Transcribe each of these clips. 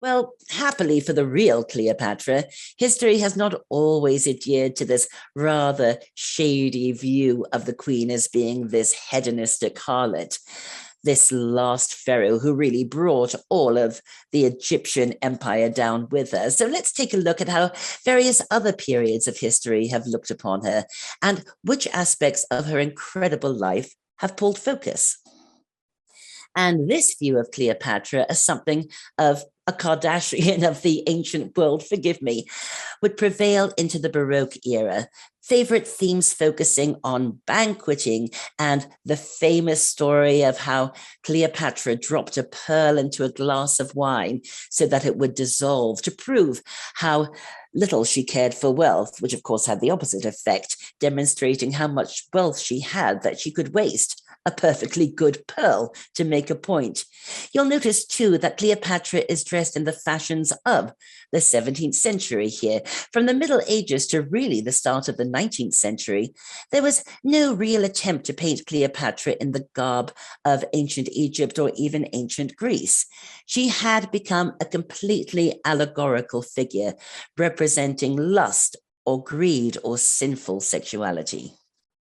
Well, happily for the real Cleopatra, history has not always adhered to this rather shady view of the queen as being this hedonistic harlot, this last pharaoh who really brought all of the Egyptian empire down with her. So let's take a look at how various other periods of history have looked upon her and which aspects of her incredible life have pulled focus. And this view of Cleopatra as something of a Kardashian of the ancient world, forgive me, would prevail into the Baroque era. Favorite themes focusing on banqueting and the famous story of how Cleopatra dropped a pearl into a glass of wine so that it would dissolve to prove how little she cared for wealth, which of course had the opposite effect, demonstrating how much wealth she had that she could waste a perfectly good pearl to make a point. You'll notice too that Cleopatra is dressed in the fashions of the 17th century here. From the Middle Ages to really the start of the 19th century, there was no real attempt to paint Cleopatra in the garb of ancient Egypt or even ancient Greece. She had become a completely allegorical figure, representing lust or greed or sinful sexuality.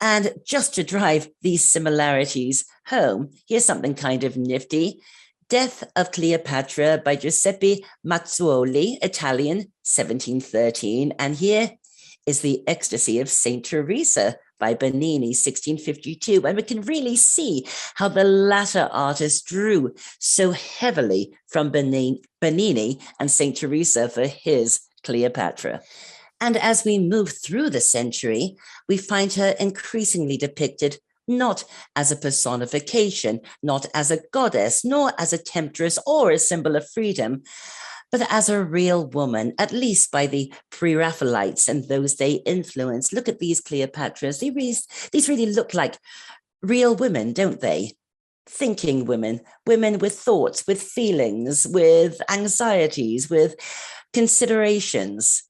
And just to drive these similarities home, here's something kind of nifty. Death of Cleopatra by Giuseppe Mazzuoli, Italian, 1713. And here is The Ecstasy of St. Teresa by Bernini, 1652. And we can really see how the latter artist drew so heavily from Bernini and St. Teresa for his Cleopatra. And as we move through the century, we find her increasingly depicted not as a personification, not as a goddess, nor as a temptress or a symbol of freedom, but as a real woman, at least by the pre-Raphaelites and those they influenced. Look at these Cleopatras. These really look like real women, don't they? Thinking women, women with thoughts, with feelings, with anxieties, with considerations.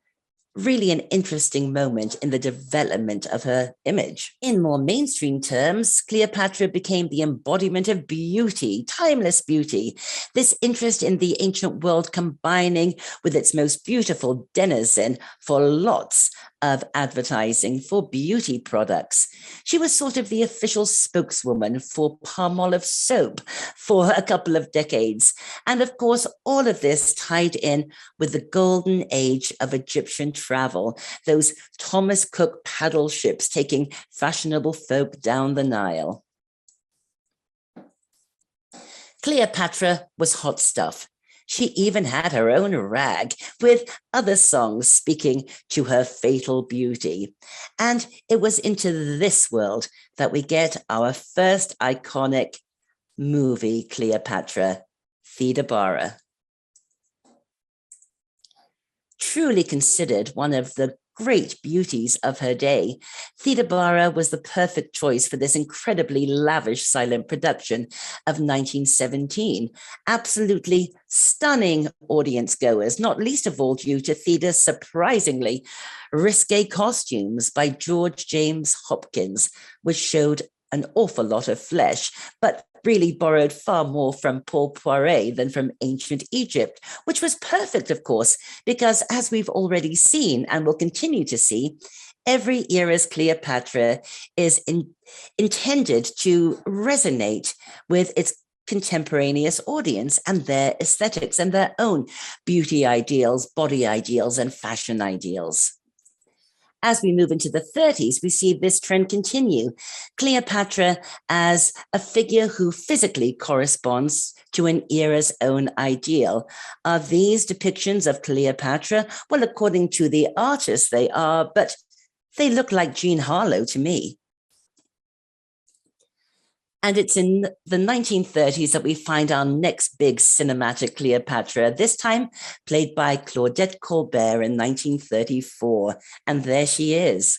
Really an interesting moment in the development of her image. In more mainstream terms, Cleopatra became the embodiment of beauty, timeless beauty. This interest in the ancient world combining with its most beautiful denizen for lots of advertising for beauty products. She was sort of the official spokeswoman for Palmolive soap for a couple of decades. And of course, all of this tied in with the golden age of Egyptian travel, those Thomas Cook paddle ships taking fashionable folk down the Nile. Cleopatra was hot stuff. She even had her own rag with other songs speaking to her fatal beauty. And it was into this world that we get our first iconic movie, Cleopatra, Theodora. Truly considered one of the great beauties of her day, Theodora was the perfect choice for this incredibly lavish silent production of 1917. Absolutely stunning audience goers, not least of all due to Theda's surprisingly risque costumes by George James Hopkins, which showed an awful lot of flesh, but really borrowed far more from Paul Poiret than from ancient Egypt, which was perfect, of course, because as we've already seen and will continue to see, every era's Cleopatra is intended to resonate with its contemporaneous audience and their aesthetics and their own beauty ideals, body ideals, and fashion ideals. As we move into the 30s, we see this trend continue. Cleopatra as a figure who physically corresponds to an era's own ideal. Are these depictions of Cleopatra? Well, according to the artist, they are, but they look like Jean Harlow to me. And it's in the 1930s that we find our next big cinematic Cleopatra, this time played by Claudette Colbert in 1934. And there she is.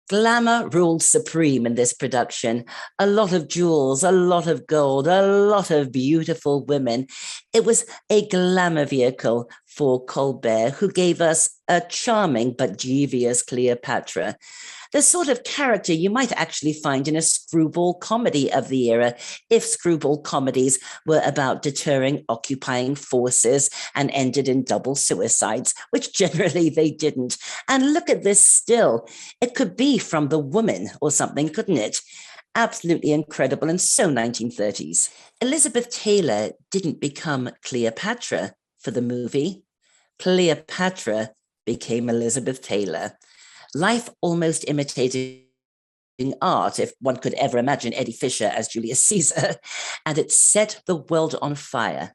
Glamour ruled supreme in this production. A lot of jewels, a lot of gold, a lot of beautiful women. It was a glamour vehicle for Colbert, who gave us a charming but devious Cleopatra. the sort of character you might actually find in a screwball comedy of the era, if screwball comedies were about deterring occupying forces and ended in double suicides, which generally they didn't. And look at this still. It could be from The Woman or something, couldn't it? Absolutely incredible, and so 1930s. Elizabeth Taylor didn't become Cleopatra for the movie. Cleopatra became Elizabeth Taylor. Life almost imitating art, if one could ever imagine Eddie Fisher as Julius Caesar, and it set the world on fire.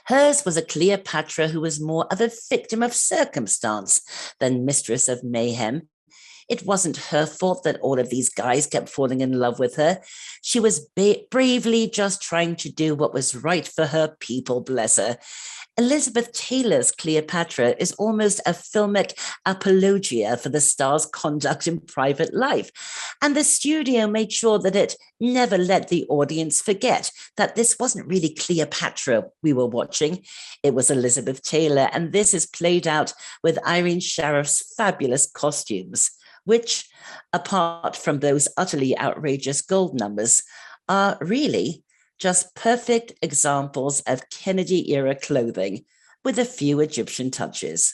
Hers was a Cleopatra who was more of a victim of circumstance than mistress of mayhem. It wasn't her fault that all of these guys kept falling in love with her. She was bravely just trying to do what was right for her people, bless her. Elizabeth Taylor's Cleopatra is almost a filmic apologia for the star's conduct in private life. And the studio made sure that it never let the audience forget that this wasn't really Cleopatra we were watching. It was Elizabeth Taylor, and this is played out with Irene Sharaff's fabulous costumes, which, apart from those utterly outrageous gold numbers, are really just perfect examples of Kennedy-era clothing with a few Egyptian touches.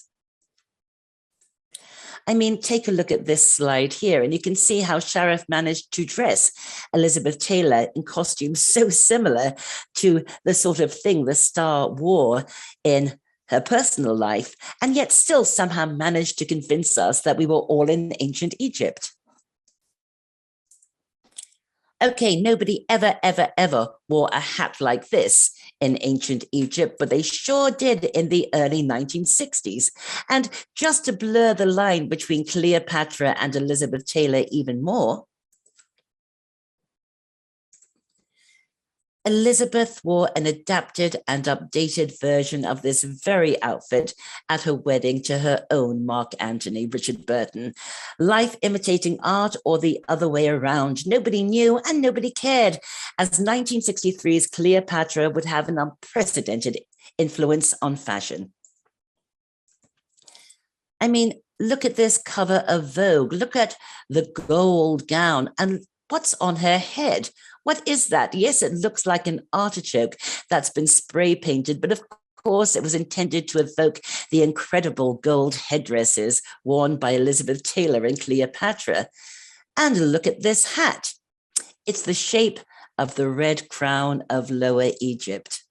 I mean, take a look at this slide here, and you can see how Sharaff managed to dress Elizabeth Taylor in costumes so similar to the sort of thing the star wore in her personal life, and yet still somehow managed to convince us that we were all in ancient Egypt. Okay, nobody ever wore a hat like this in ancient Egypt, but they sure did in the early 1960s. And just to blur the line between Cleopatra and Elizabeth Taylor even more, Elizabeth wore an adapted and updated version of this very outfit at her wedding to her own Mark Antony, Richard Burton. Life imitating art, or the other way around. Nobody knew and nobody cared, as 1963's Cleopatra would have an unprecedented influence on fashion. I mean, look at this cover of Vogue. Look at the gold gown and what's on her head. What is that? Yes, it looks like an artichoke that's been spray painted, but of course it was intended to evoke the incredible gold headdresses worn by Elizabeth Taylor in Cleopatra. And look at this hat. It's the shape of the red crown of Lower Egypt.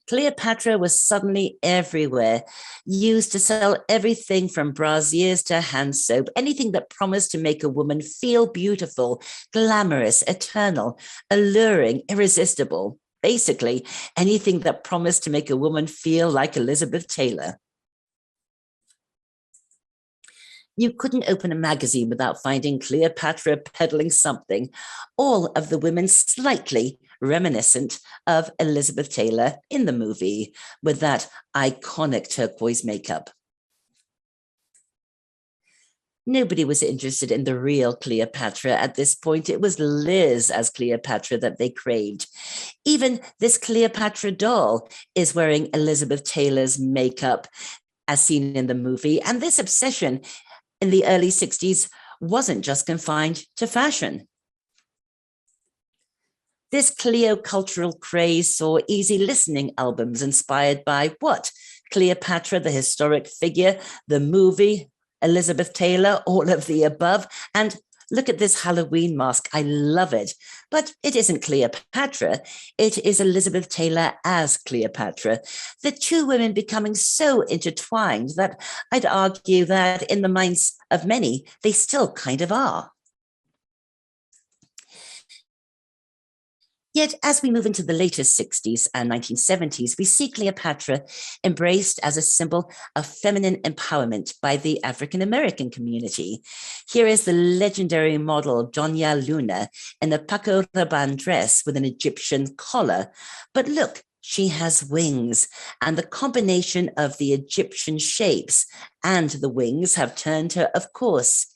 Cleopatra was suddenly everywhere, used to sell everything from brasiers to hand soap, anything that promised to make a woman feel beautiful, glamorous, eternal, alluring, irresistible. Basically, anything that promised to make a woman feel like Elizabeth Taylor. You couldn't open a magazine without finding Cleopatra peddling something, all of the women slightly reminiscent of Elizabeth Taylor in the movie, with that iconic turquoise makeup. Nobody was interested in the real Cleopatra at this point. It was Liz as Cleopatra that they craved. Even this Cleopatra doll is wearing Elizabeth Taylor's makeup as seen in the movie, and this obsession in the early 60s wasn't just confined to fashion. This Cleo cultural craze saw easy listening albums inspired by what? Cleopatra, the historic figure, the movie, Elizabeth Taylor, all of the above. And look at this Halloween mask. I love it. But it isn't Cleopatra. It is Elizabeth Taylor as Cleopatra. The two women becoming so intertwined that I'd argue that in the minds of many, they still kind of are. Yet, as we move into the later 60s and 1970s, we see Cleopatra embraced as a symbol of feminine empowerment by the African-American community. Here is the legendary model Doña Luna in a Paco Rabanne dress with an Egyptian collar. But look, she has wings, and the combination of the Egyptian shapes and the wings have turned her, of course,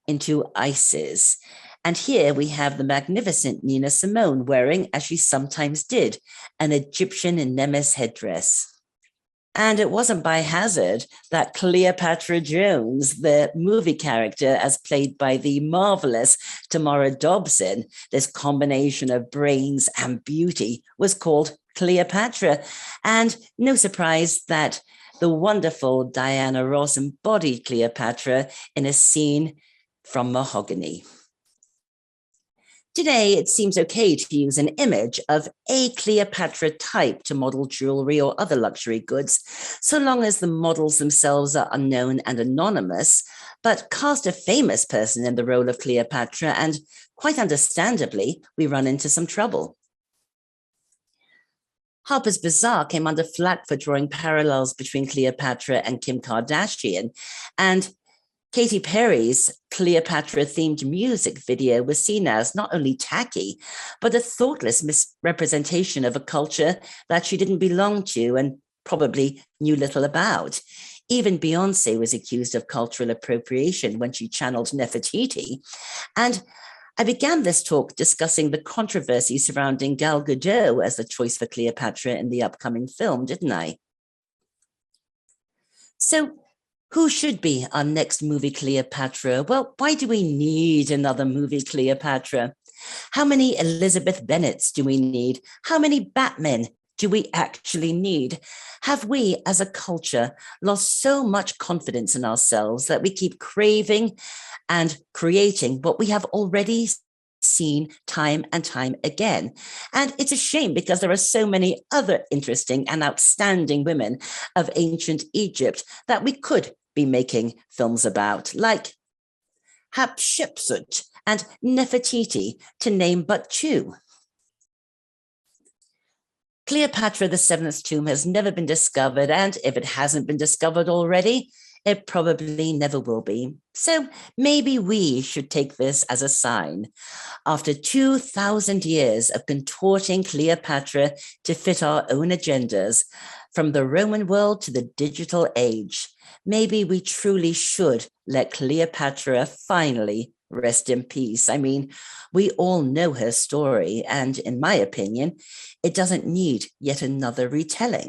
into Isis. And here we have the magnificent Nina Simone wearing, as she sometimes did, an Egyptian Nemes headdress. And it wasn't by hazard that Cleopatra Jones, the movie character as played by the marvelous Tamara Dobson, this combination of brains and beauty, was called Cleopatra. And no surprise that the wonderful Diana Ross embodied Cleopatra in a scene from Mahogany. Today, it seems okay to use an image of a Cleopatra type to model jewelry or other luxury goods, so long as the models themselves are unknown and anonymous, but cast a famous person in the role of Cleopatra, and quite understandably, we run into some trouble. Harper's Bazaar came under flack for drawing parallels between Cleopatra and Kim Kardashian, and Katy Perry's Cleopatra-themed music video was seen as not only tacky, but a thoughtless misrepresentation of a culture that she didn't belong to and probably knew little about. Even Beyoncé was accused of cultural appropriation when she channeled Nefertiti. And I began this talk discussing the controversy surrounding Gal Gadot as the choice for Cleopatra in the upcoming film, didn't I? So, who should be our next movie Cleopatra? Well, why do we need another movie Cleopatra? How many Elizabeth Bennets do we need? How many Batmen do we actually need? Have we, as a culture, lost so much confidence in ourselves that we keep craving and creating what we have already seen time and time again? And it's a shame because there are so many other interesting and outstanding women of ancient Egypt that we could be making films about, like Hatshepsut and Nefertiti, to name but two. Cleopatra the Seventh's tomb has never been discovered, and if it hasn't been discovered already, it probably never will be. So maybe we should take this as a sign. After 2,000 years of contorting Cleopatra to fit our own agendas, from the Roman world to the digital age, maybe we truly should let Cleopatra finally rest in peace. I mean, we all know her story, and in my opinion, it doesn't need yet another retelling.